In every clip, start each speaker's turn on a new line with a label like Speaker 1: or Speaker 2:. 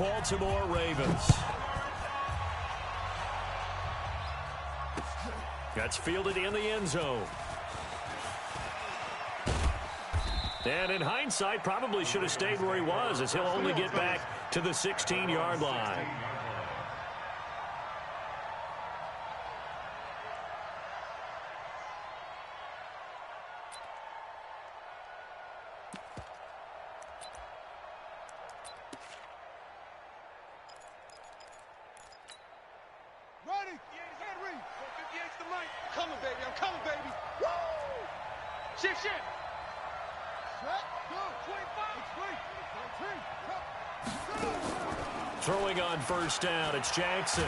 Speaker 1: Baltimore Ravens. That's fielded in the end zone. And in hindsight, probably should have stayed where he was, as he'll only get back to the 16-yard line.
Speaker 2: Coming, baby. I'm coming, baby. Woo! Shift. Set, go. 25.
Speaker 1: Throwing on first down, it's Jackson.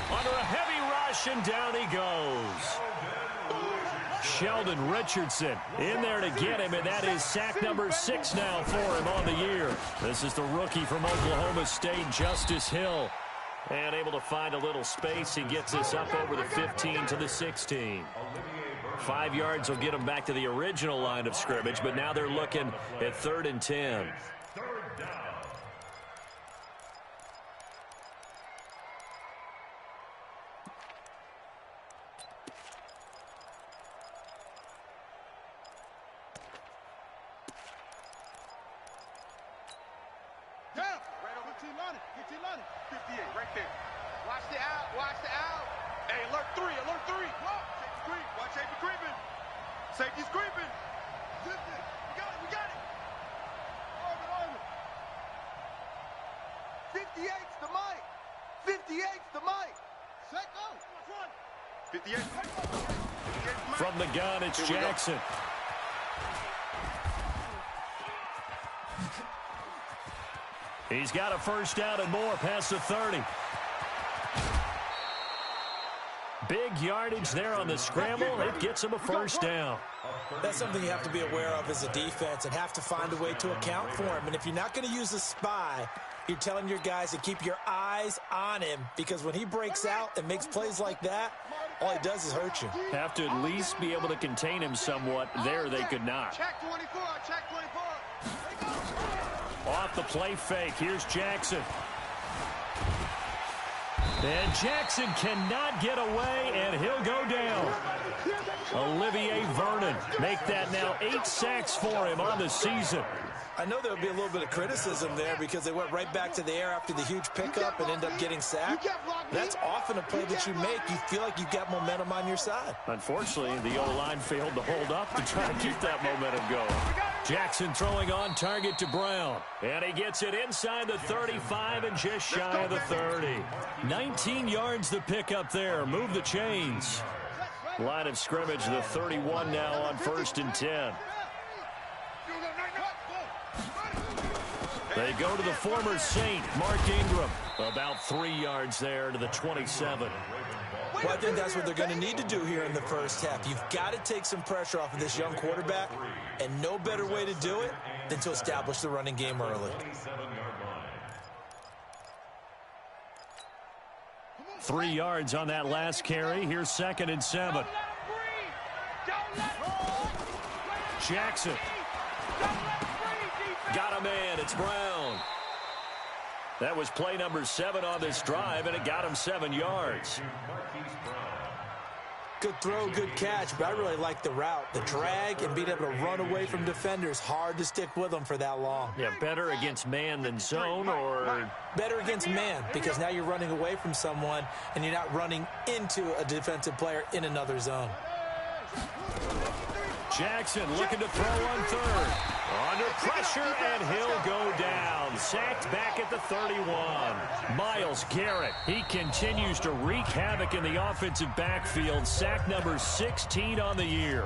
Speaker 1: Under a heavy rush, and down he goes. Sheldon Richardson in there to get him, and that is sack number 6 now for him on the year. This is the rookie from Oklahoma State, Justice Hill. And able to find a little space. He gets us up over the 15 to the 16. 5 yards will get him back to the original line of scrimmage, but now they're looking at 3rd and 10.
Speaker 2: Safety's creeping. We got it. 58's the mic. 58's the mic. Set go. 58.
Speaker 1: From the gun, it's Jackson. He's got a first down and more past the 30. Big yardage there on the scramble. It gets him a first down.
Speaker 3: That's something you have to be aware of as a defense and have to find a way to account for him. And if you're not going to use a spy, you're telling your guys to keep your eyes on him, because when he breaks out and makes plays like that, all he does is hurt you.
Speaker 1: Have to at least be able to contain him somewhat. There they could not.
Speaker 2: Check 24.
Speaker 1: Off the play fake. Here's Jackson. And Jackson cannot get away, and he'll go down. Olivier Vernon make that now 8 sacks for him on the season.
Speaker 3: I know there would be a little bit of criticism there because they went right back to the air after the huge pickup and end up getting sacked. That's often a play that you make. You feel like you've got momentum on your side.
Speaker 1: Unfortunately, the O-line failed to hold up to try to keep that momentum going. Jackson throwing on target to Brown. And he gets it inside the 35 and just shy of the 30. 19 yards the pickup there. Move the chains. Line of scrimmage, the 31 now on 1st and 10. They go to the former Saint, Mark Ingram. About 3 yards there to the 27.
Speaker 3: Well, I think that's what they're going to need to do here in the first half. You've got to take some pressure off of this young quarterback, and no better way to do it than to establish the running game early.
Speaker 1: 3 yards on that last carry. Here's 2nd and 7. Jackson. Got a man. It's Brown. That was play number 7 on this drive, and it got him 7 yards.
Speaker 3: Good throw, good catch, but I really like the route. The drag and being able to run away from defenders, hard to stick with them for that long.
Speaker 1: Yeah, better against man than zone, or?
Speaker 3: Better against man, because now you're running away from someone and you're not running into a defensive player in another zone.
Speaker 1: Jackson looking to throw on 3rd. Under pressure, and he'll go down. Sacked back at the 31. Myles Garrett, he continues to wreak havoc in the offensive backfield. Sack number 16 on the year.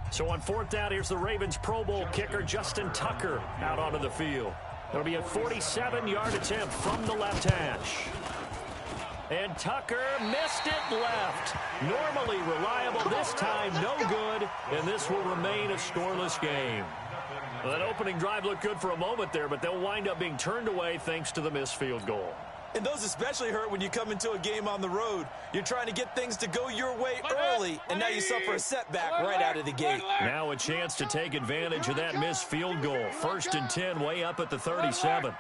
Speaker 1: So on 4th down, here's the Ravens Pro Bowl kicker, Justin Tucker, out onto the field. It'll be a 47-yard attempt from the left hash. And Tucker missed it left. Normally reliable, this time no good, and this will remain a scoreless game. Well, that opening drive looked good for a moment there, but they'll wind up being turned away thanks to the missed field goal.
Speaker 3: And those especially hurt when you come into a game on the road. You're trying to get things to go your way early, and now you suffer a setback right out of the gate.
Speaker 1: Now a chance to take advantage of that missed field goal. 1st and 10, way up at the 37.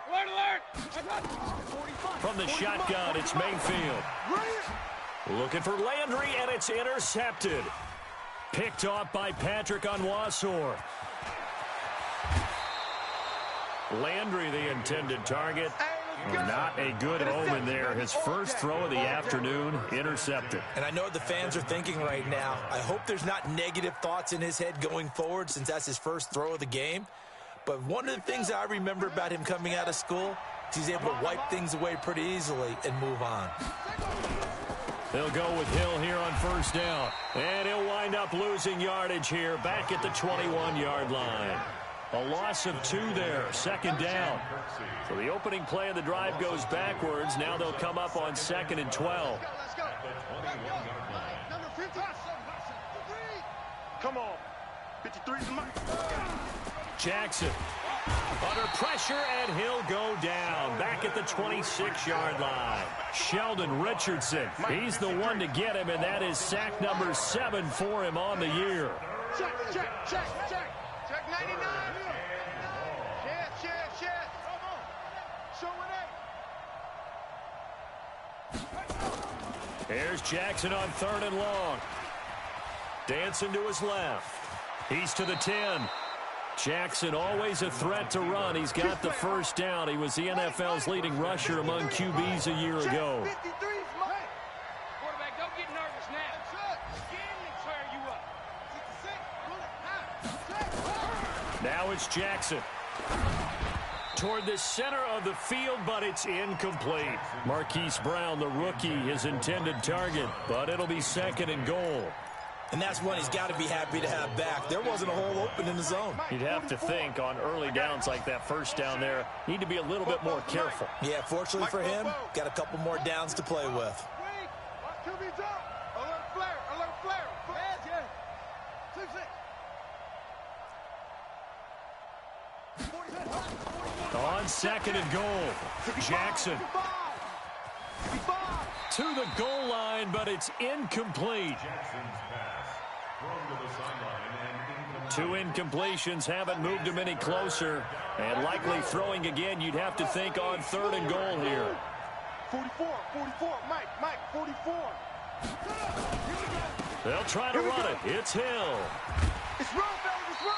Speaker 1: From the shotgun, it's Mayfield. Looking for Landry, and it's intercepted. Picked off by Patrick Onwuasor. Landry, the intended target. Not a good omen there. His first throw of the afternoon, intercepted.
Speaker 3: And I know what the fans are thinking right now. I hope there's not negative thoughts in his head going forward since that's his first throw of the game. But one of the things I remember about him coming out of school is he's able to wipe things away pretty easily and move on.
Speaker 1: They'll go with Hill here on 1st down. And he'll wind up losing yardage here back at the 21-yard line. A loss of 2 there, 2nd down. So the opening play of the drive goes backwards. Now they'll come up on 2nd and 12.
Speaker 2: Come on. 53's Mike.
Speaker 1: Jackson under pressure, and he'll go down back at the 26-yard line. Sheldon Richardson, he's the one to get him, and that is sack number 7 for him on the year.
Speaker 2: Check. Check 99. Check. Show it.
Speaker 1: Here's Jackson on 3rd and long. Dancing to his left. He's to the 10. Jackson always a threat to run. He's got the 1st down. He was the NFL's leading rusher among QBs a year ago.
Speaker 2: Quarterback, don't get nervous now. Skin and tear you up.
Speaker 1: Now it's Jackson. Toward the center of the field, but it's incomplete. Marquise Brown, the rookie, his intended target, but it'll be 2nd and goal.
Speaker 3: And that's one he's got to be happy to have back. There wasn't a hole open in the zone.
Speaker 1: You'd have to think on early downs like that 1st down there, need to be a little bit more careful.
Speaker 3: Yeah, fortunately for him, got a couple more downs to play with.
Speaker 2: Alert flare.
Speaker 1: On 2nd and goal, Jackson to the goal line, but it's incomplete. 2 incompletions haven't moved him any closer, and likely throwing again. You'd have to think on 3rd and goal here.
Speaker 2: 44, Mike, 44.
Speaker 1: They'll try to run it. It's Hill.
Speaker 2: It's run, fellas, it's run.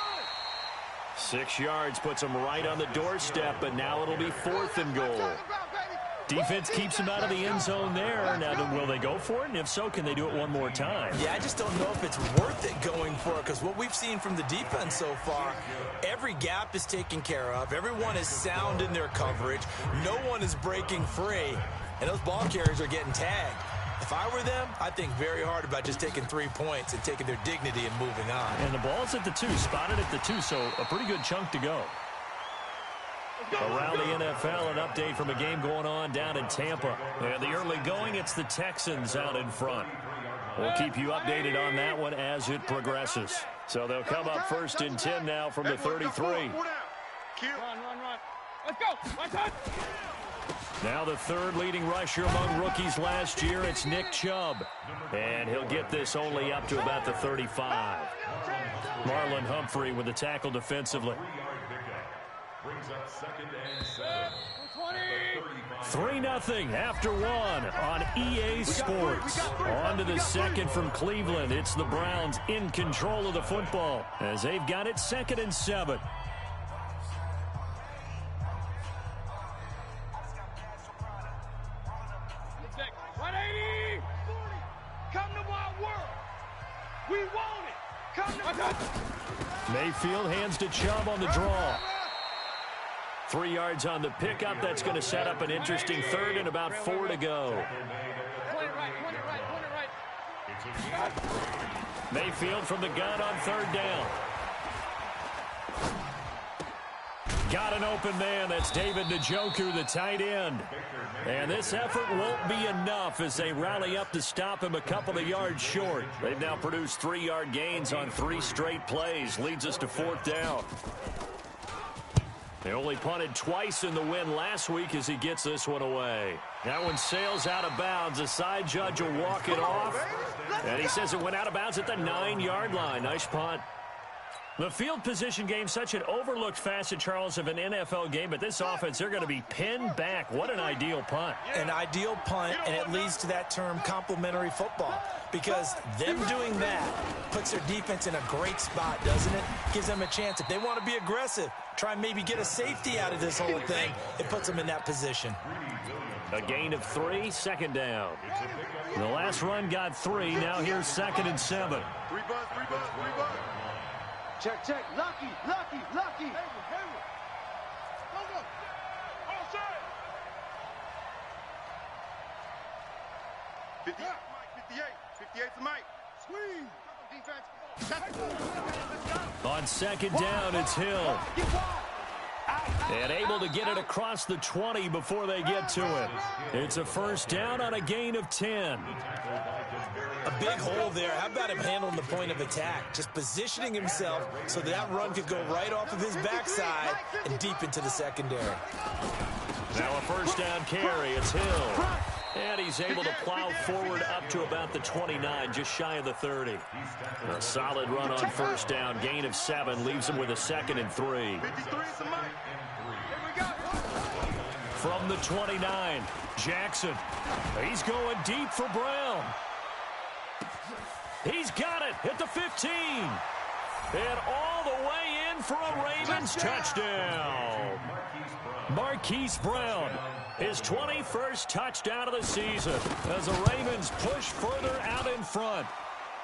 Speaker 1: 6 yards puts him right on the doorstep, but now it'll be 4th and goal. Defense keeps him out of the end zone there. Now, will they go for it? And if so, can they do it one more time?
Speaker 3: Yeah, I just don't know if it's worth it going for it, because what we've seen from the defense so far, every gap is taken care of. Everyone is sound in their coverage. No one is breaking free, and those ball carriers are getting tagged. If I were them, I'd think very hard about just taking 3 points and taking their dignity and moving on.
Speaker 1: And the ball's at the 2, spotted at the 2, so a pretty good chunk to go. Around the NFL, an update from a game going on down in Tampa. And the early going, it's the Texans out in front. We'll keep you updated on that one as it progresses. So they'll come up 1st and 10 now from the 33.
Speaker 2: Run. Let's go.
Speaker 1: Now the 3rd leading rusher among rookies last year, it's Nick Chubb. And he'll get this only up to about the 35. Marlon Humphrey with the tackle defensively. 3-0 after 1 on EA Sports. On to the 2nd from Cleveland. It's the Browns in control of the football as they've got it 2nd and 7.
Speaker 2: Come to my world. We want it. Come to
Speaker 1: Mayfield hands to Chubb on the draw. 3 yards on the pickup. That's going to set up an interesting 3rd and about 4 to go.
Speaker 2: Point it right.
Speaker 1: Mayfield from the gun on 3rd down. Got an open man. That's David Njoku, the tight end. And this effort won't be enough as they rally up to stop him a couple of yards short. They've now produced 3-yard gains on 3 straight plays. Leads us to 4th down. They only punted twice in the win last week as he gets this one away. That one sails out of bounds. The side judge will walk it off. And he says it went out of bounds at the 9-yard line. Nice punt. The field position game, such an overlooked facet, Charles, of an NFL game. But this offense, they're going to be pinned back. What an ideal punt.
Speaker 3: An ideal punt, and it leads to that term complementary football. Because them doing that puts their defense in a great spot, doesn't it? Gives them a chance. If they want to be aggressive, try and maybe get a safety out of this whole thing, it puts them in that position.
Speaker 1: A gain of 3, second down. The last run got 3. Now here's 2nd and 7.
Speaker 2: 3 buzz. Check. Lucky. Go. All set. 58, 58's the mic. Squeeze. Defense.
Speaker 1: On 2nd down, it's Hill. And able to get it across the 20 before they get to it. It's a first down on a gain of 10.
Speaker 3: A big hole there. How about him handling the point of attack? Just positioning himself so that run could go right off of his backside and deep into the secondary.
Speaker 1: Now a first down carry. It's Hill. And he's able to plow forward up to about the 29, just shy of the 30. A solid run on first down. Gain of 7 leaves him with a 2nd and 3. From the 29, Jackson. He's going deep for Brown. He's got it at the 15. And all the way in for a Ravens touchdown. Marquise Brown, his 21st touchdown of the season as the Ravens push further out in front.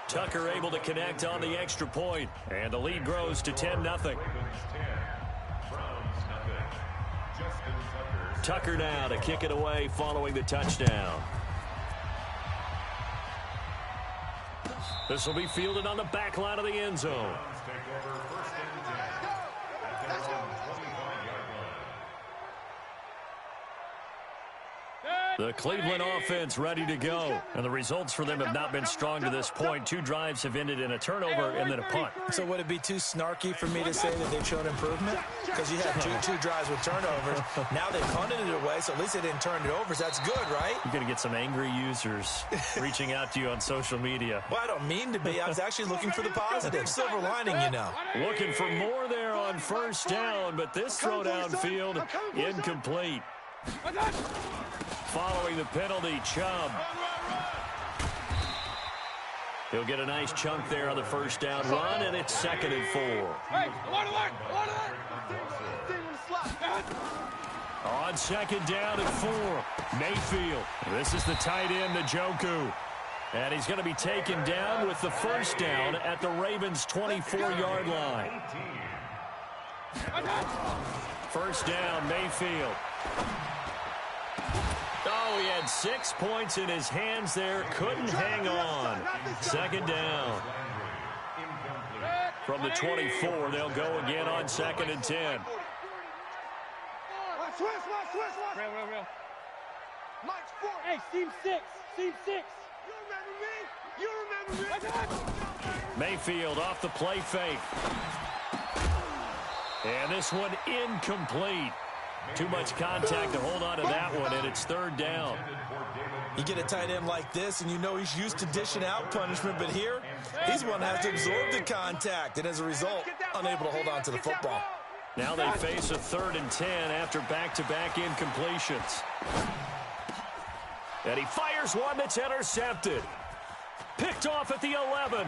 Speaker 1: Tucker able to connect on the extra point, and the lead grows to 10-0. Tucker now to kick it away following the touchdown. This will be fielded on the back line of the end zone. The Cleveland offense ready to go. And the results for them have not been strong to this point. 2 drives have ended in a turnover and then a punt.
Speaker 3: So would it be too snarky for me to say that they've shown improvement? Because you had two drives with turnovers. Now they punted it away, so at least they didn't turn it over. So that's good, right?
Speaker 1: You're going to get some angry users reaching out to you on social media.
Speaker 3: Well, I don't mean to be. I was actually looking for the positive. Silver lining, you know.
Speaker 1: Looking for more there on first down, but this throw downfield incomplete. Following the penalty, Chubb. He'll get a nice chunk there on the first down run, and it's 2nd and 4. On 2nd down and 4, Mayfield. This is the tight end, Njoku. And he's going to be taken down with the first down at the Ravens' 24-yard line. First down, Mayfield. Oh, he had 6 points in his hands there. Couldn't hang on. 2nd down. From the 24, they'll go again on 2nd and 10.
Speaker 2: Real.
Speaker 4: Hey, team 6. Team 6.
Speaker 2: You remember me.
Speaker 1: Mayfield off the play fake. And this one incomplete. Too much contact to hold on to that one, and it's 3rd down.
Speaker 3: You get a tight end like this, and you know he's used to dishing out punishment, but here, he's one that has to absorb the contact, and as a result, unable to hold on to the football.
Speaker 1: Now they face a 3rd and 10 after back-to-back incompletions. And he fires one that's intercepted. Picked off at the 11.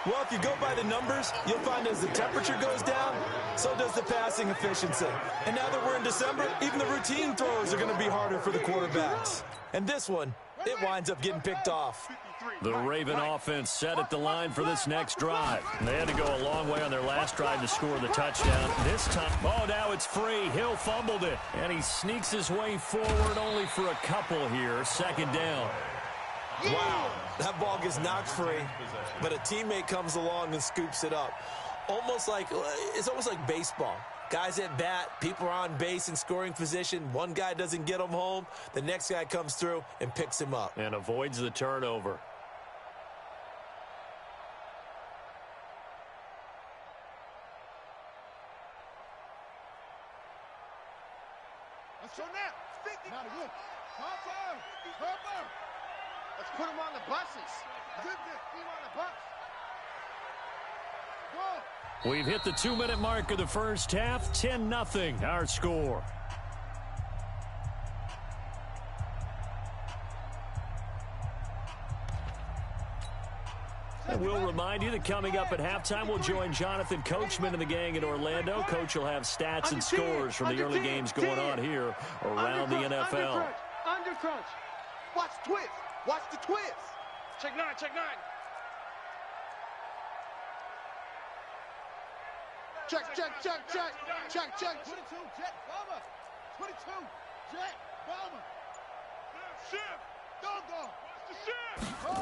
Speaker 3: Well, if you go by the numbers, you'll find as the temperature goes down, so does the passing efficiency. And now that we're in December, even the routine throws are going to be harder for the quarterbacks. And this one, it winds up getting picked off.
Speaker 1: The Raven offense set at the line for this next drive. They had to go a long way on their last drive to score the touchdown. This time, oh, now it's free. Hill fumbled it, and he sneaks his way forward only for a couple here. 2nd down.
Speaker 3: Wow, that ball gets knocked free, but a teammate comes along and scoops it up. It's almost like baseball. Guys at bat, people are on base in scoring position. One guy doesn't get him home. The next guy comes through and picks him up.
Speaker 1: And avoids the turnover.
Speaker 2: So now, 50. Not good. Let's put him on the buses. Put him on the bus. Go.
Speaker 1: We've hit the 2-minute mark of the first half. 10-0 our score. And we'll remind you that coming up at halftime, we'll join Jonathan Coachman and the gang in Orlando. Coach will have stats and scores from the early games going on here around the NFL.
Speaker 2: Under crunch. Watch the twist. Watch the twist. Check 9, check 9. Check. 22, Jet Bomber. 22, Jet Bomber. Shift. Go. Watch the shift. Oh.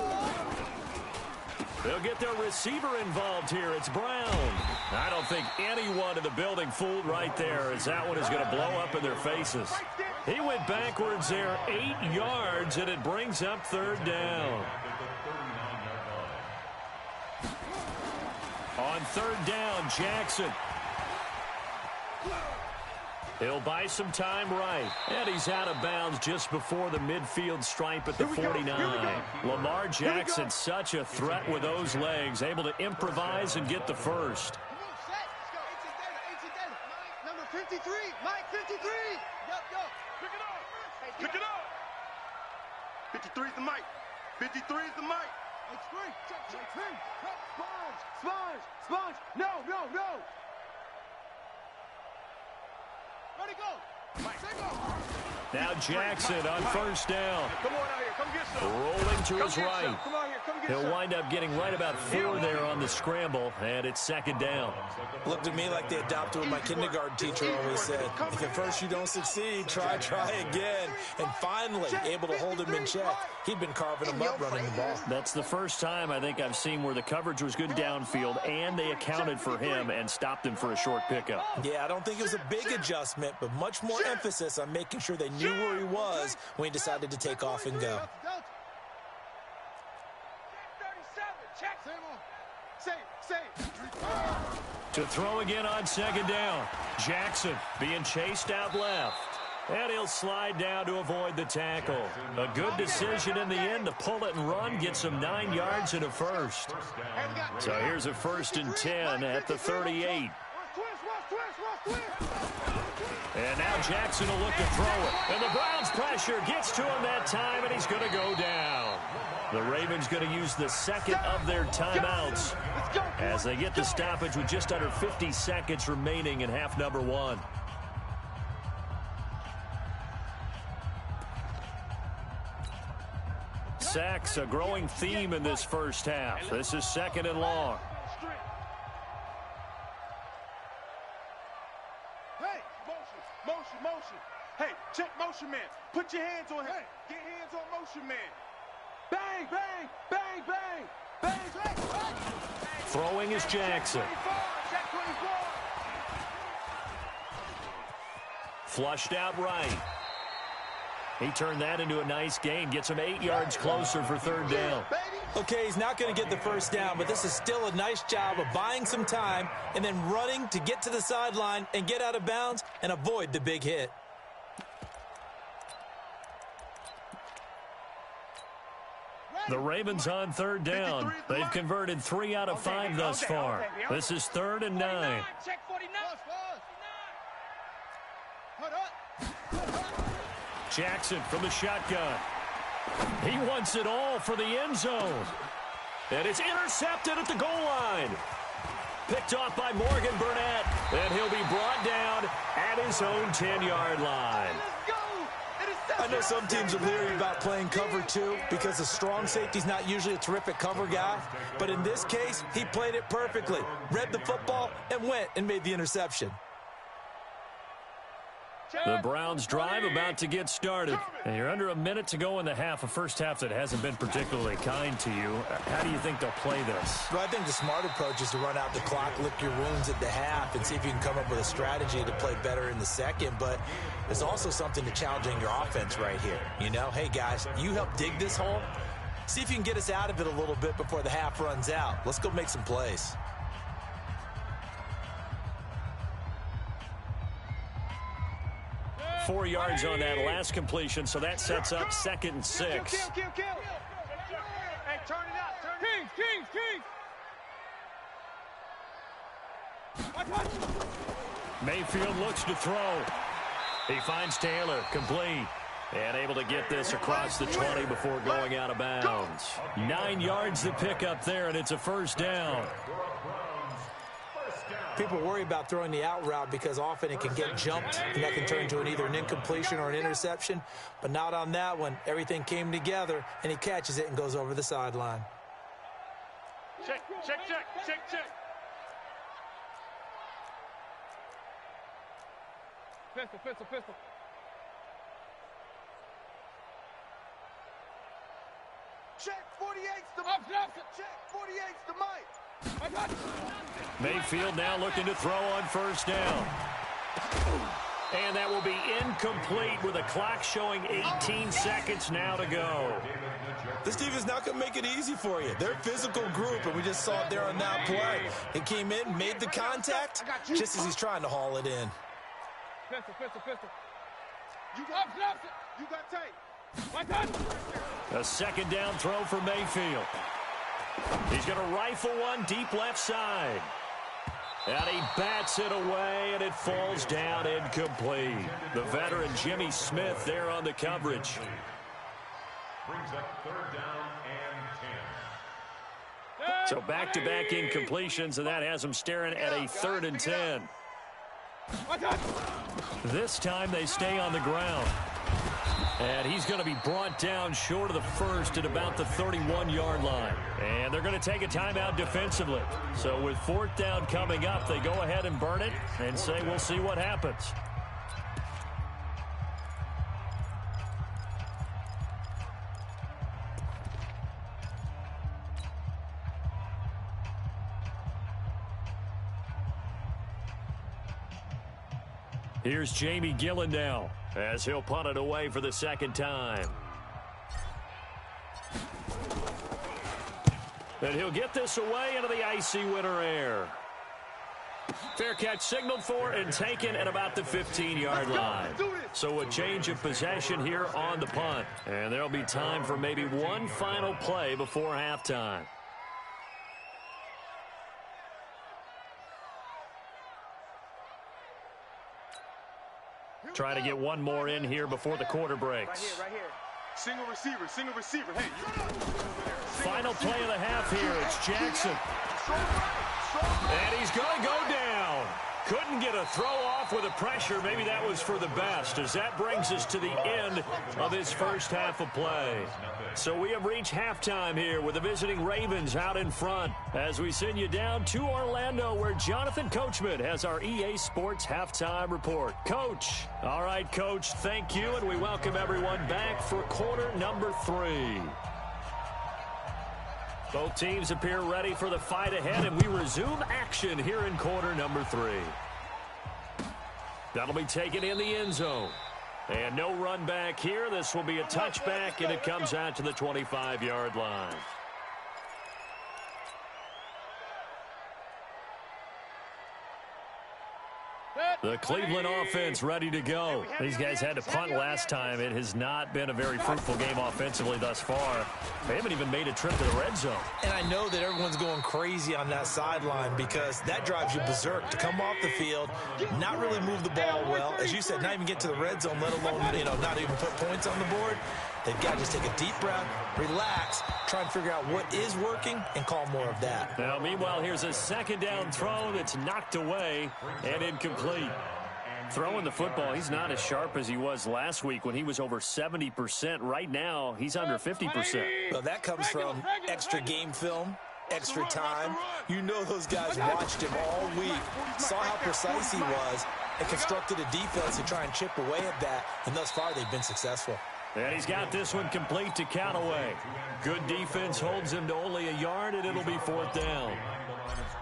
Speaker 1: They'll get their receiver involved here. It's Brown. I don't think anyone in the building fooled right there, as that one is going to blow up in their faces. He went backwards there 8 yards, and it brings up third down. On third down, Jackson. He'll buy some time right. And he's out of bounds just before the midfield stripe at the 49. Lamar Jackson, such a threat with those legs, able to improvise and get the first.
Speaker 2: Come on, set. Let's go. 18 data. Mike, number 53. Mike, 53. Yo. Pick it up. Pick it up. 53 is the mic. 53 is the mic. It's free. Check. Sponge. No. Ready, go. Mike.
Speaker 1: Now Jackson on first down.
Speaker 2: Come on out here. Come get some.
Speaker 1: Rolling to his right.
Speaker 2: Come on here. Come get some.
Speaker 1: He'll wind up getting right about 4 there on the scramble, and it's second down.
Speaker 3: Looked to me like they adopted what my kindergarten teacher always said. If at first you don't succeed, try again. And finally, able to hold him in check. He'd been carving him up running the ball.
Speaker 1: That's the first time I think I've seen where the coverage was good downfield, and they accounted for him and stopped him for a short pickup.
Speaker 3: Yeah, I don't think it was a big adjustment, but much more emphasis on making sure they knew where he was when he decided to take off and go.
Speaker 1: To throw again on second down. Jackson being chased out left. And he'll slide down to avoid the tackle. A good decision in the end to pull it and run, get some 9 yards and a first. So here's a 1st and 10 at the 38. And now Jackson will look to throw it. And the Browns' pressure gets to him that time, and he's going to go down. The Ravens going to use the second of their timeouts as they get the stoppage with just under 50 seconds remaining in half number 1. Sacks, a growing theme in this first half. This is 2nd and long.
Speaker 2: Hey, motion. Hey, check motion man. Put your hands on him. Get hands on motion man. Bang.
Speaker 1: Throwing is Jackson.
Speaker 2: Check 24.
Speaker 1: Flushed out right. He turned that into a nice gain. Gets him 8 yards closer for third down.
Speaker 3: Okay, he's not going to get the first down, but this is still a nice job of buying some time and then running to get to the sideline and get out of bounds and avoid the big hit.
Speaker 1: The Ravens on third down. They've converted 3 out of 5 thus far. This is 3rd and 9.
Speaker 2: Check 49.
Speaker 1: Jackson from the shotgun. He wants it all for the end zone. And it's intercepted at the goal line. Picked off by Morgan Burnett. And he'll be brought down at his own 10-yard line.
Speaker 3: I know some teams are leery about playing cover 2 because the strong safety's not usually a terrific cover guy. But in this case, he played it perfectly. Read the football and went and made the interception.
Speaker 1: The Browns drive about to get started. And you're under a minute to go in the half, a first half that hasn't been particularly kind to you. How do you think they'll play this?
Speaker 3: Well, I think the smart approach is to run out the clock, lick your wounds at the half, and see if you can come up with a strategy to play better in the second. But there's also something to challenging your offense right here. You know, hey, guys, you help dig this hole. See if you can get us out of it a little bit before the half runs out. Let's go make some plays.
Speaker 1: 4 yards on that last completion, so that sets up 2nd and 6.
Speaker 4: Kill. Hey, turn it up. Kings.
Speaker 1: Mayfield looks to throw. He finds Taylor, complete. And able to get this across the 20 before going out of bounds. 9 yards to pick up there, and it's a first down.
Speaker 3: People worry about throwing the out route because often it can get jumped, and that can turn into either an incompletion or an interception. But not on that one. Everything came together, and he catches it and goes over the sideline.
Speaker 4: Check. Pistol.
Speaker 2: Check 48's the Mike. Check 48's the Mike.
Speaker 4: I got it.
Speaker 1: Mayfield now looking to throw on first down. And that will be incomplete with the clock showing 18 seconds now to go.
Speaker 3: This defense not going to make it easy for you. They're a physical group, and we just saw it there on that play. He came in, made the contact, just as he's trying to haul it in.
Speaker 4: Pistol.
Speaker 2: You got tape.
Speaker 4: I got it.
Speaker 1: A 2nd down throw for Mayfield. He's going to rifle one deep left side. And he bats it away, and it falls down incomplete. The veteran Jimmy Smith there on the coverage.
Speaker 5: Brings up 3rd down and 10.
Speaker 1: So back-to-back incompletions, and that has him staring at a 3rd and 10.
Speaker 4: I got it.
Speaker 1: This time they stay on the ground. And he's going to be brought down short of the first at about the 31-yard line. And they're going to take a timeout defensively. So with 4th down coming up, they go ahead and burn it and say we'll see what happens. Here's Jamie Gillen now as he'll punt it away for the 2nd time. And he'll get this away into the icy winter air. Fair catch signaled for and taken at about the 15-yard line. So a change of possession here on the punt. And there'll be time for maybe one final play before halftime. Try to get one more in here before the quarter breaks.
Speaker 2: Right here. Single receiver. Hey.
Speaker 1: Final play of the half here. It's Jackson. And he's going to go down. Couldn't get a throw off with the pressure. Maybe that was for the best, as that brings us to the end of his first half of play. So we have reached halftime here with the visiting Ravens out in front as we send you down to Orlando, where Jonathan Coachman has our EA Sports halftime report. Coach. All right, Coach, thank you, and we welcome everyone back for quarter number 3. Both teams appear ready for the fight ahead, and we resume action here in quarter number 3. That'll be taken in the end zone. And no run back here. This will be a touchback, and it comes out to the 25-yard line. The Cleveland offense ready to go. These guys had to punt last time. It has not been a very fruitful game offensively thus far. They haven't even made a trip to the red zone.
Speaker 3: And I know that everyone's going crazy on that sideline because that drives you berserk to come off the field, not really move the ball well. As you said, not even get to the red zone, let alone, not even put points on the board. They've got to just take a deep breath, relax, try and figure out what is working, and call more of that.
Speaker 1: Now, meanwhile, here's a 2nd down throw that's knocked away and incomplete. Throwing the football, he's not as sharp as he was last week when he was over 70%. Right now, he's under 50%.
Speaker 3: Well, that comes from extra game film, extra time. You know those guys watched him all week, saw how precise he was, and constructed a defense to try and chip away at that, and thus far they've been successful.
Speaker 1: And he's got this one complete to Callaway. Good defense holds him to only a yard, and it'll be 4th down.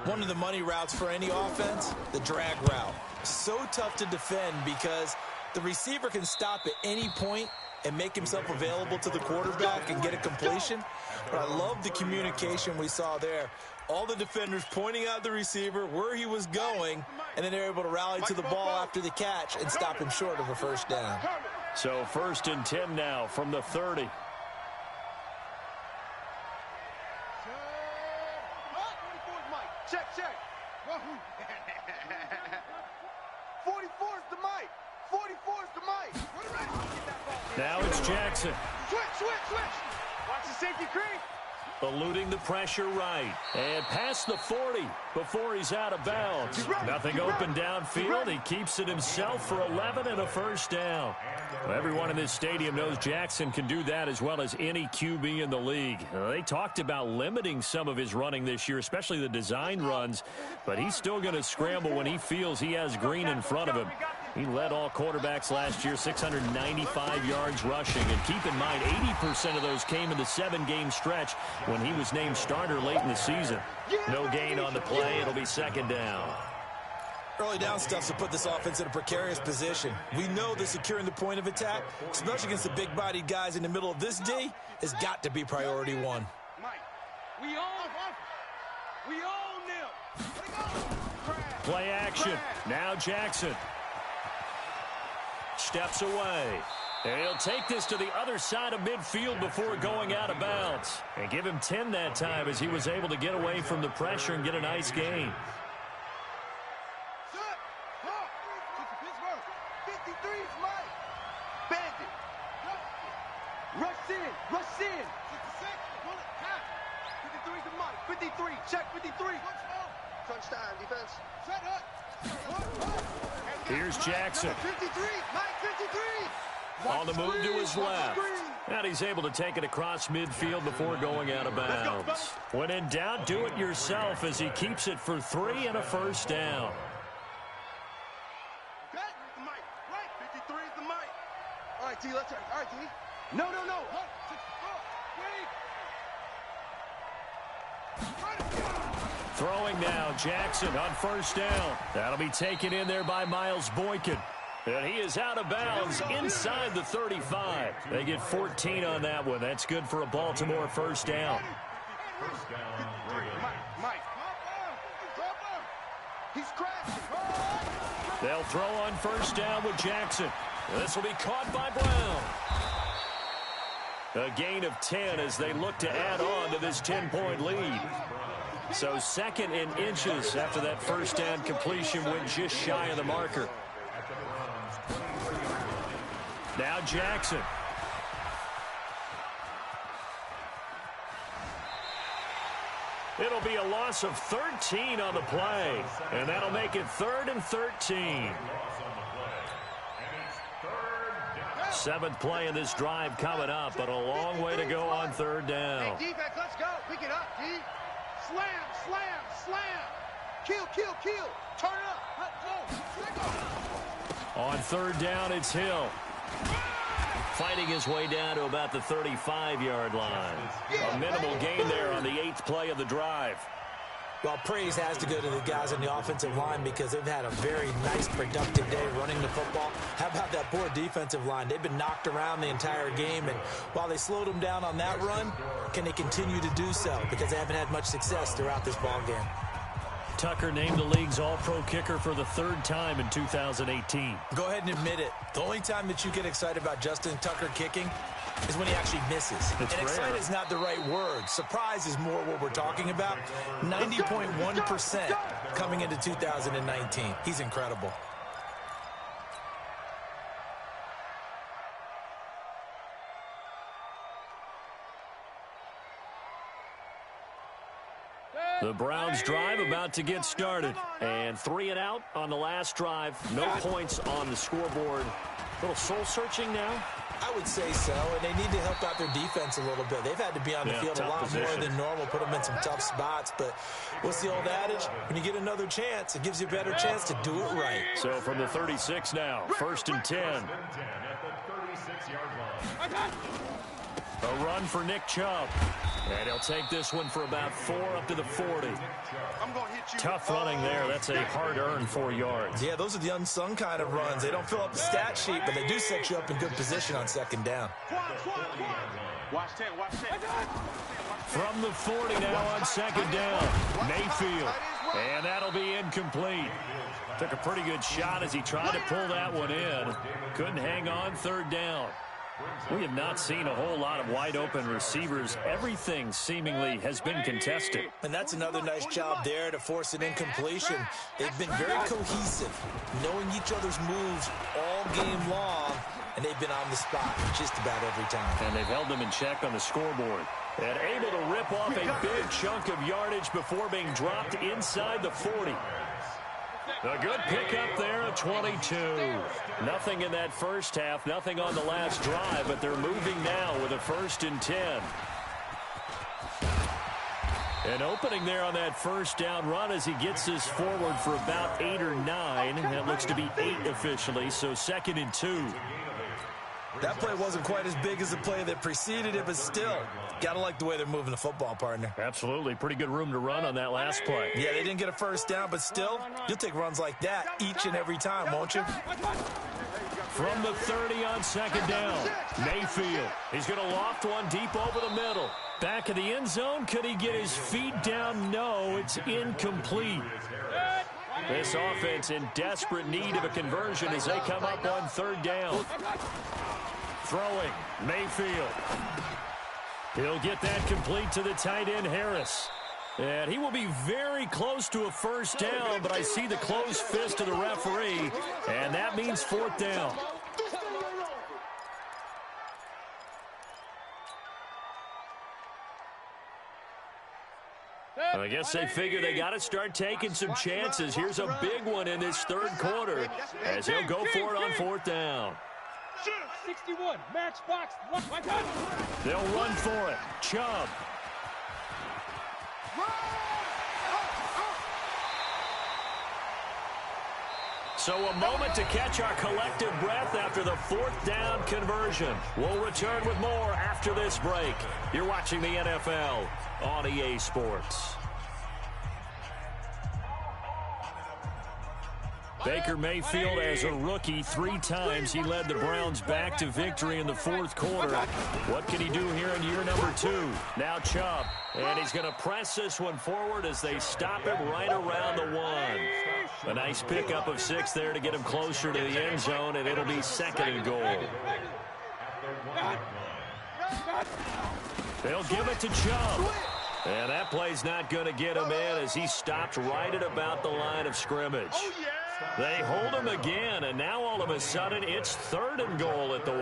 Speaker 3: One of the money routes for any offense, the drag route. So tough to defend because the receiver can stop at any point and make himself available to the quarterback and get a completion. But I love the communication we saw there. All the defenders pointing out the receiver, where he was going, and then they're able to rally to the ball after the catch and stop him short of a first down.
Speaker 1: So 1st and 10 now from the 30.
Speaker 2: Check. 44 is the mic. 44 is the mic.
Speaker 1: Now it's Jackson.
Speaker 2: Switch. Watch the safety creep.
Speaker 1: Eluding the pressure right. And past the 40 before he's out of bounds. Nothing open downfield. He keeps it himself for 11 and a first down. Well, everyone in this stadium knows Jackson can do that as well as any QB in the league. They talked about limiting some of his running this year, especially the design runs, but he's still going to scramble when he feels he has green in front of him. He led all quarterbacks last year, 695 yards rushing. And keep in mind, 80% of those came in the 7-game stretch when he was named starter late in the season. No gain on the play. It'll be 2nd down.
Speaker 3: Early down stuff to put this offense in a precarious position. We know that securing the point of attack, especially against the big-bodied guys in the middle of this D, has got to be priority one.
Speaker 2: We own them.
Speaker 1: Play action. Now Jackson steps away. And he'll take this to the other side of midfield before going out of bounds. And give him 10 that time as he was able to get away from the pressure and get a nice gain.
Speaker 2: Rush in. 53 to Mike. 53. Check 53. Crunch time, defense. Set up.
Speaker 1: Here's Jackson.
Speaker 2: 53. Mike 53.
Speaker 1: On the move to his left. And he's able to take it across midfield before going out of bounds. When in doubt, do it yourself as he keeps it for 3 and a first down.
Speaker 2: Okay? The mic. Right. 53 is the mic. All right, T. Let's turn. All right, T. No.
Speaker 1: Throwing now, Jackson on first down. That'll be taken in there by Miles Boykin. And he is out of bounds inside the 35. They get 14 on that one. That's good for a Baltimore first down.
Speaker 2: Mike. He's crashing.
Speaker 1: They'll throw on first down with Jackson. This will be caught by Brown. A gain of 10 as they look to add on to this 10-point lead. So 2nd in inches after that first down completion went just shy of the marker. Now Jackson. It'll be a loss of 13 on the play. And that'll make it 3rd and 13. 7th play in this drive coming up, but a long way to go on 3rd down.
Speaker 2: Hey, defense, let's go. Pick it up, D. Slam. Kill. Turn it up.
Speaker 1: On 3rd down, it's Hill. Fighting his way down to about the 35-yard line. A minimal gain there on the 8th play of the drive.
Speaker 3: Well, praise has to go to the guys on the offensive line because they've had a very nice, productive day running the football. How about that poor defensive line? They've been knocked around the entire game, and while they slowed them down on that run, can they continue to do so? Because they haven't had much success throughout this ball game.
Speaker 1: Tucker named the league's all-pro kicker for the 3rd time in 2018.
Speaker 3: Go ahead and admit it. The only time that you get excited about Justin Tucker kicking is when he actually misses. And excited is not the right word. Surprise is more what we're talking about. 90.1% coming into 2019. He's incredible.
Speaker 1: The Browns drive about to get started. And 3 and out on the last drive. No points on the scoreboard. A little soul-searching now?
Speaker 3: I would say so, and they need to help out their defense a little bit. They've had to be on the field a lot more than normal, put them in some tough spots. But what's the old adage? When you get another chance, it gives you a better chance to do it right.
Speaker 1: So from the 36 now, 1st and 10. A run for Nick Chubb. And he'll take this one for about 4 up to the 40. Tough running there. That's a hard-earned 4 yards.
Speaker 3: Yeah, those are the unsung kind of runs. They don't fill up the stat sheet, but they do set you up in good position on 2nd down.
Speaker 2: Watch 10.
Speaker 1: From the 40 now on 2nd down. Mayfield. And that'll be incomplete. Took a pretty good shot as he tried to pull that one in. Couldn't hang on, third down. We have not seen a whole lot of wide-open receivers. Everything seemingly has been contested.
Speaker 3: And that's another nice job there to force an incompletion. They've been very cohesive, knowing each other's moves all game long, and they've been on the spot just about every time.
Speaker 1: And they've held them in check on the scoreboard. And able to rip off a big chunk of yardage before being dropped inside the 40. A good pickup there at 22. Nothing in that first half, nothing on the last drive, but they're moving now with a 1st and 10. An opening there on that first down run as he gets this forward for about 8 or 9. That looks to be 8 officially, so 2nd and 2.
Speaker 3: That play wasn't quite as big as the play that preceded it, but still, gotta like the way they're moving the football, partner.
Speaker 1: Absolutely. Pretty good room to run on that last play.
Speaker 3: Yeah, they didn't get a first down, but still, you'll take runs like that each and every time, won't you?
Speaker 1: From the 30 on 2nd down, Mayfield. He's going to loft one deep over the middle. Back of the end zone. Could he get his feet down? No, it's incomplete. This offense in desperate need of a conversion as they come up on 3rd down. Throwing, Mayfield. He'll get that complete to the tight end, Harris. And he will be very close to a first down, but I see the closed fist of the referee, and that means 4th down. I guess they figure they got to start taking some chances. Here's a big one in this 3rd quarter as he'll go for it on 4th down.
Speaker 4: 61, matchbox.
Speaker 1: They'll run for it. Chubb. So a moment to catch our collective breath after the 4th down conversion. We'll return with more after this break. You're watching the NFL on EA Sports. Baker Mayfield, as a rookie, 3 times he led the Browns back to victory in the 4th quarter. What can he do here in year number 2? Now Chubb, and he's going to press this one forward as they stop him right around the 1. A nice pickup of 6 there to get him closer to the end zone, and it'll be 2nd and goal. They'll give it to Chubb. And that play's not going to get him in as he stopped right at about the line of scrimmage. They hold him again, and now all of a sudden it's 3rd and goal at the 1.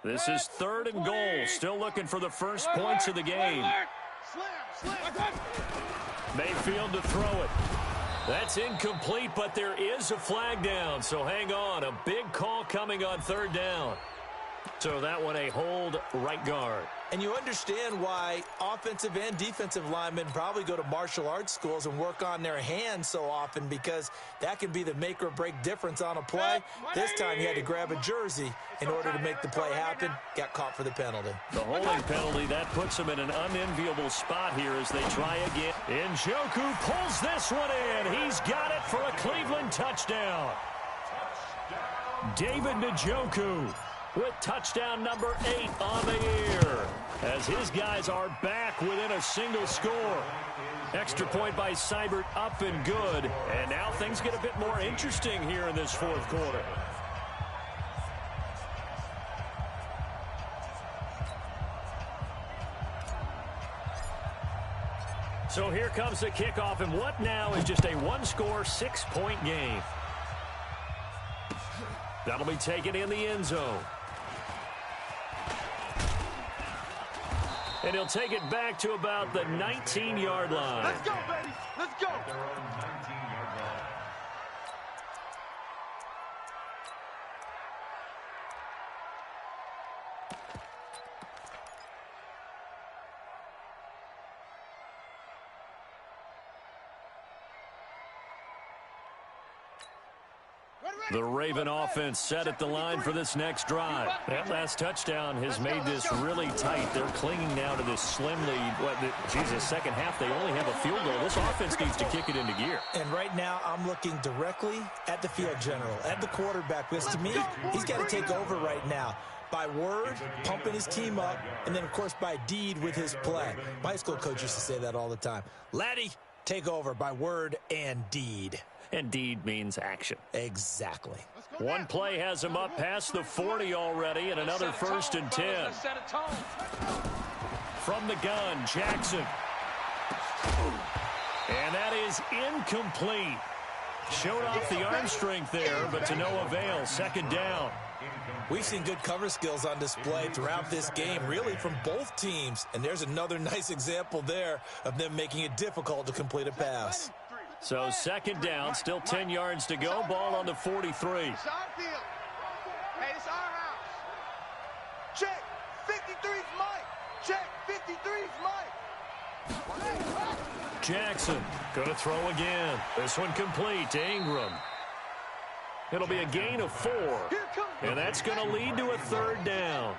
Speaker 1: This is 3rd and goal. Still looking for the first points of the game. Mayfield to throw it. That's incomplete, but there is a flag down, so hang on. A big call coming on 3rd down. So that one a hold, right guard.
Speaker 3: And you understand why offensive and defensive linemen probably go to martial arts schools and work on their hands so often, because that can be the make or break difference on a play. This time he had to grab a jersey in order to make the play happen. Got caught for the penalty.
Speaker 1: The holding penalty, that puts him in an unenviable spot here as they try again. Njoku pulls this one in. He's got it for a Cleveland touchdown. David Njoku with touchdown number 8 on the year, as his guys are back within a single score. Extra point by Seibert up and good, and now things get a bit more interesting here in this 4th quarter. So here comes the kickoff, and what now is just a 1-score, 6-point game. That'll be taken in the end zone. And he'll take it back to about the 19-yard line.
Speaker 2: Let's go, baby. Let's go.
Speaker 1: The Raven offense set at the line for this next drive. That last touchdown has made this really tight. They're clinging now to this slim lead. Second half, they only have a field goal. This offense needs to kick it into gear.
Speaker 3: And right now, I'm looking directly at the field general, at the quarterback. Because to me, he's got to take over right now. By word, pumping his team up, and then, of course, by deed with his play. My school coach used to say that all the time. Laddie, take over by word and deed.
Speaker 1: And deed means action.
Speaker 3: Exactly.
Speaker 1: One play has him up past the 40 already, and another 1st and 10. From the gun, Jackson. And that is incomplete. Showed off the arm strength there, but to no avail. 2nd down.
Speaker 3: We've seen good cover skills on display throughout this game, really from both teams. And there's another nice example there of them making it difficult to complete a pass.
Speaker 1: So 2nd down, still 10 yards to go. Ball on the 43.
Speaker 2: It's our field. Hey, it's our house. Check. 53's Mike. Check. 53's Mike.
Speaker 1: Jackson going to throw again. This one complete to Ingram. It'll be a gain of 4. And that's going to lead to a 3rd down.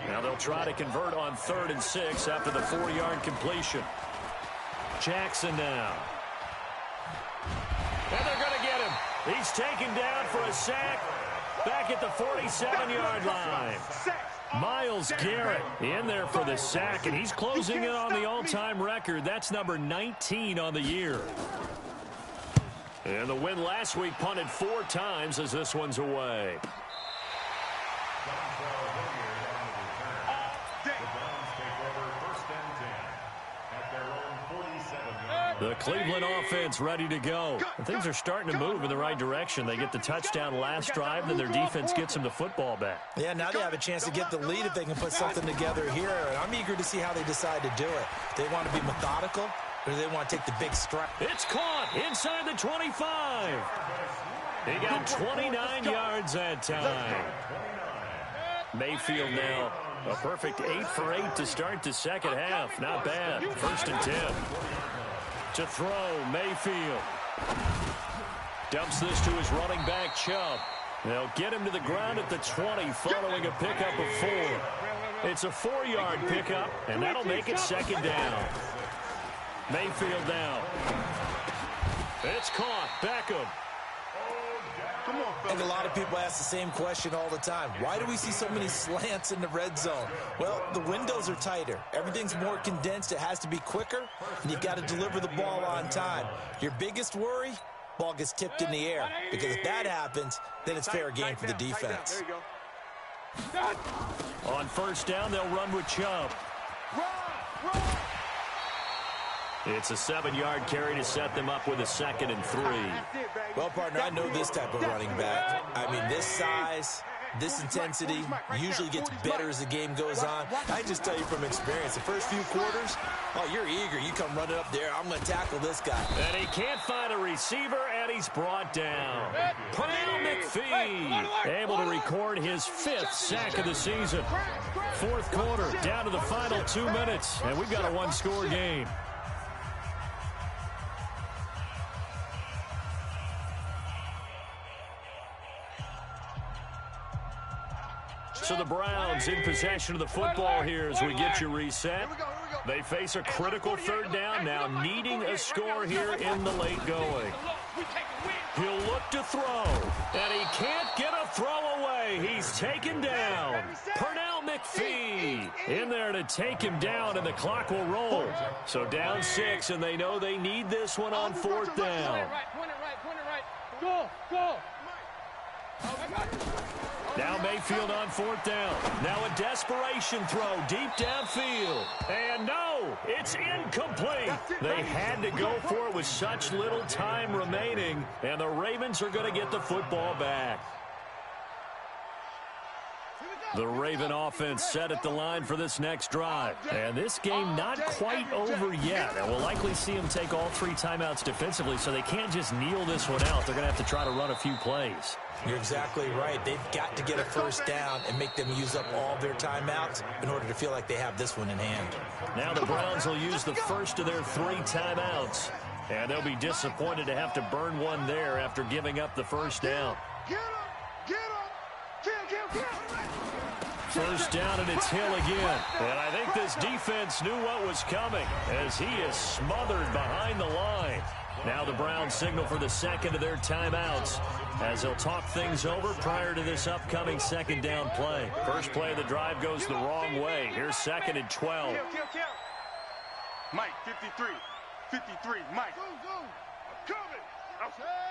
Speaker 1: Now they'll try to convert on 3rd and 6 after the 4-yard completion. Jackson now. And they're going to get him. He's taken down for a sack back at the 47-yard line. Myles Garrett in there for the sack, and he's closing in on the all-time record. That's number 19 on the year. And the win last week punted 4 times as this one's away. The Cleveland offense ready to go. And things are starting to move in the right direction. They get the touchdown last drive, then their defense gets them the football back.
Speaker 3: Yeah, now they have a chance to get the lead if they can put something together here. And I'm eager to see how they decide to do it. They want to be methodical, or do they want to take the big strike?
Speaker 1: It's caught inside the 25. He got 29 yards that time. Mayfield now a perfect 8 for 8 to start the second half. Not bad. 1st and 10. To throw, Mayfield. Dumps this to his running back, Chubb. They'll get him to the ground at the 20 following a pickup of 4. It's a 4-yard pickup, and that'll make it 2nd down. Mayfield now. It's caught. Beckham.
Speaker 3: I think a lot of people ask the same question all the time. Why do we see so many slants in the red zone? Well, the windows are tighter. Everything's more condensed. It has to be quicker, and you've got to deliver the ball on time. Your biggest worry, ball gets tipped in the air. Because if that happens, then it's fair game for the defense.
Speaker 1: On 1st down, they'll run with Chubb. It's a 7-yard carry to set them up with a 2nd and 3.
Speaker 3: Well, partner, I know this type of running back. I mean, this size, this intensity usually gets better as the game goes on. I just tell you from experience, the first few quarters, oh, you're eager. You come running up there. I'm going to tackle this guy.
Speaker 1: And he can't find a receiver, and he's brought down. Pernell McPhee able to record his 5th sack of the season. 4th quarter, down to the final 2 minutes, and we've got a 1-score game. So the Browns in possession of the football here as we get you reset. They face a critical 3rd down now, needing a score here in the late going. He'll look to throw, and he can't get a throw away. He's taken down. Pernell McPhee in there to take him down, and the clock will roll. So down 6, and they know they need this one on 4th down.
Speaker 4: Go.
Speaker 1: Now Mayfield on 4th down. Now a desperation throw deep downfield. And no, it's incomplete. They had to go for it with such little time remaining. And the Ravens are going to get the football back. The Raven offense set at the line for this next drive. And this game not quite over yet. And we'll likely see them take all 3 timeouts defensively, so they can't just kneel this one out. They're going to have to try to run a few plays.
Speaker 3: You're exactly right. They've got to get a 1st down and make them use up all their timeouts in order to feel like they have this one in hand.
Speaker 1: Now the Browns will use the first of their 3 timeouts. And they'll be disappointed to have to burn one there after giving up the first down.
Speaker 2: Get him! Get him! Kill!
Speaker 1: First down, and it's Hill again. And I think this defense knew what was coming as he is smothered behind the line. Now the Browns signal for the second of their timeouts as they'll talk things over prior to this upcoming second down play. First play of the drive goes the wrong way. Here's second and 12.
Speaker 2: Kill. Mike, 53. 53, Mike. Go. I'm coming.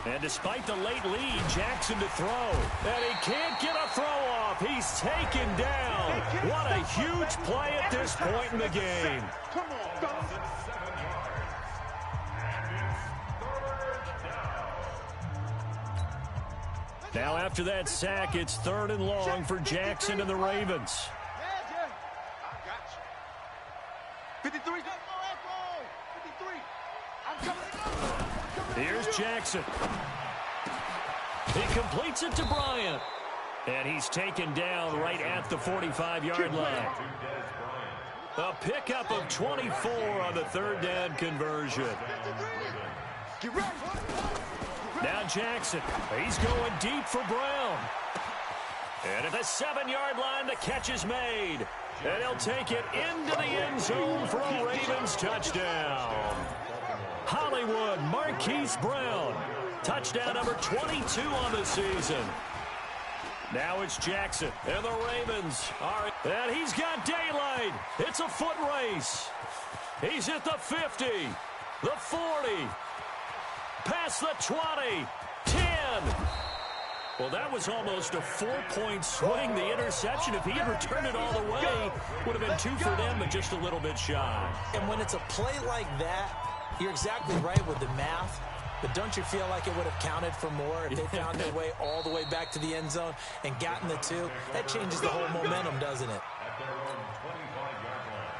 Speaker 1: And despite the late lead, Jackson to throw. And he can't get a throw off. He's taken down. What a huge play at this point in the game.
Speaker 2: Come on, go.
Speaker 1: Now after that sack, it's third and long for Jackson and the Ravens.
Speaker 2: I got you. 53. 53. I'm coming.
Speaker 1: Here's Jackson. He completes it to Bryant. And he's taken down right at the 45-yard line. A pickup of 24 on the third down conversion.
Speaker 2: Get ready.
Speaker 1: Now Jackson. He's going deep for Brown. And at the 7-yard line, the catch is made. And he'll take it into the end zone for a Ravens touchdown. Hollywood Marquise Brown. Touchdown number 22 on the season. Now it's Jackson, and the Ravens are... And he's got daylight. It's a foot race. He's at the 50, the 40, past the 20, 10. Well, that was almost a 4-point swing. The interception, if he had returned it all the way, would have been 2 for them, but just a little bit shy.
Speaker 3: And when it's a play like that, you're exactly right with the math. But don't you feel like it would have counted for more if they found their way all the way back to the end zone and gotten the 2? That changes the whole momentum, doesn't it?
Speaker 5: At their own 25-yard line.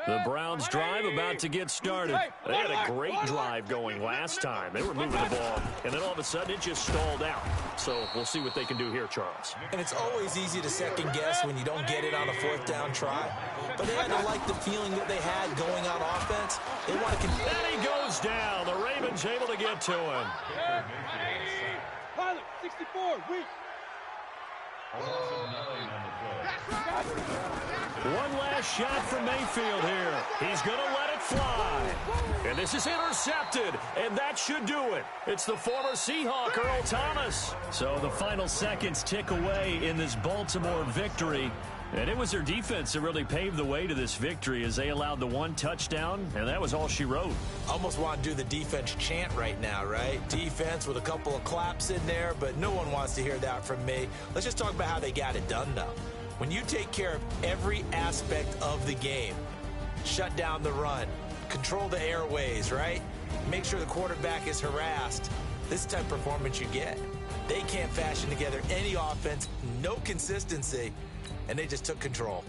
Speaker 1: The Browns drive about to get started. They had a great drive going last time. They were moving the ball, and then all of a sudden it just stalled out. So we'll see what they can do here, Charles.
Speaker 3: And it's always easy to second guess when you don't get it on a fourth down try. But they had to like the feeling that they had going on offense. They want to continue.
Speaker 1: And he goes down. The Ravens able to get to him.
Speaker 4: Pilot, 64, weak.
Speaker 1: One last shot from Mayfield here. He's going to let it fly. And this is intercepted, and that should do it. It's the former Seahawk, Earl Thomas. So the final seconds tick away in this Baltimore victory. And it was their defense that really paved the way to this victory as they allowed the 1 touchdown, and that was all she wrote.
Speaker 3: Almost want to do the defense chant right now, right? Defense with a couple of claps in there, but no one wants to hear that from me. Let's just talk about how they got it done, though. When you take care of every aspect of the game, shut down the run, control the airways, right? Make sure the quarterback is harassed. This is the type of performance you get. They can't fashion together any offense, no consistency, and they just took control.